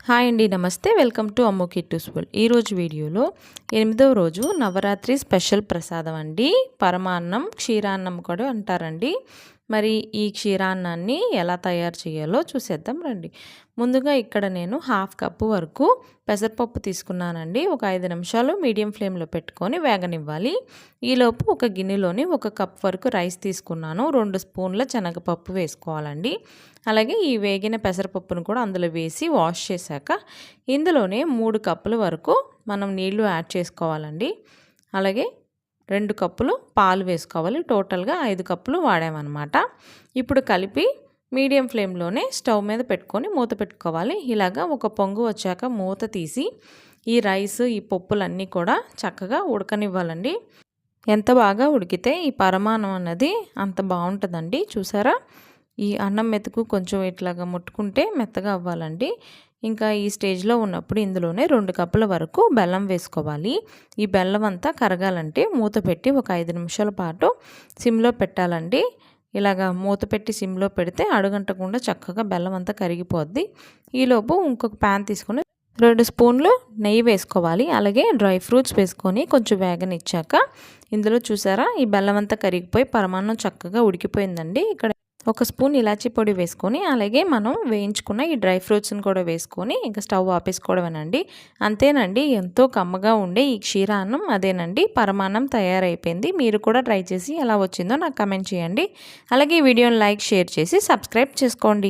Hi అండి, నమస్తే. Welcome to అమ్ము కిట్టుస్ఫుల్. ఈరోజు వీడియోలో 8వ రోజు నవరాత్రి స్పెషల్ ప్రసాదం అండి. పరమాన్నం, క్షీరాన్నం కూడా అంటారండి. మరి ఈ క్షీరాన్నాన్ని ఎలా తయారు చేయాలో చూసేద్దాం రండి. ముందుగా ఇక్కడ నేను 1/2 కప్పు వరకు పెసరపప్పు తీసుకున్నానండి. ఒక 5 నిమిషాలు మీడియం ఫ్లేమ్లో పెట్టుకొని వేగనివ్వాలి. ఈలోపు ఒక గిన్నెలోని 1 కప్ వరకు రైస్ తీసుకున్నాను. 2 స్పూన్ల శనగపప్పు వేసుకోవాలండి. అలాగే ఈ వేగిన పెసరపప్పును కూడా అందులో వేసి వాష్ చేశాక ఇందులోనే 3 కప్పుల వరకు మనం నీళ్లు యాడ్ చేసుకోవాలండి. అలాగే 2 కప్పులు పాలు వేసుకోవాలి. టోటల్గా 5 కప్పులు వాడామన్నమాట. ఇప్పుడు కలిపి మీడియం ఫ్లేమ్లోనే స్టవ్ మీద పెట్టుకొని మూత పెట్టుకోవాలి. ఇలాగా ఒక పొంగు వచ్చాక మూత తీసి ఈ రైస్, ఈ పప్పులన్నీ కూడా చక్కగా ఉడకనివ్వాలండి. ఎంత బాగా ఉడికితే ఈ పరమాన్నం అన్నది అంత బాగుంటుందండి. చూసారా, ఈ అన్నం మెతుకు కొంచెం ఇట్లాగా ముట్టుకుంటే మెత్తగా అవ్వాలండి. ఇంకా ఈ స్టేజ్లో ఉన్నప్పుడు ఇందులోనే 2 కప్పుల వరకు బెల్లం వేసుకోవాలి. ఈ బెల్లం అంతా కరగాలంటే మూత పెట్టి ఒక 5 నిమిషాల పాటు సిమ్లో పెట్టాలండి. ఇలాగా మూత పెట్టి సిమ్లో పెడితే అడుగంటకుండా చక్కగా బెల్లం అంతా కరిగిపోద్ది. ఈలోపు ఇంకొక ప్యాన్ తీసుకొని 2 స్పూన్లు నెయ్యి వేసుకోవాలి. అలాగే డ్రై ఫ్రూట్స్ వేసుకొని కొంచెం వేగనిచ్చాక ఇందులో చూసారా, ఈ బెల్లం అంతా కరిగిపోయి పరమాన్నం చక్కగా ఉడికిపోయిందండి. ఇక్కడ 1 స్పూన్ ఇలాచీ పొడి వేసుకొని అలాగే మనం వేయించుకున్న ఈ డ్రై ఫ్రూట్స్ని కూడా వేసుకొని ఇంకా స్టవ్ ఆపేసుకోవడమేనండి. అంతేనండి, ఎంతో కమ్మగా ఉండే ఈ క్షీరాన్నం అదేనండి పరమాన్నం తయారైపోయింది. మీరు కూడా ట్రై చేసి ఎలా వచ్చిందో నాకు కమెంట్ చేయండి. అలాగే ఈ వీడియోని లైక్, షేర్ చేసి సబ్స్క్రైబ్ చేసుకోండి.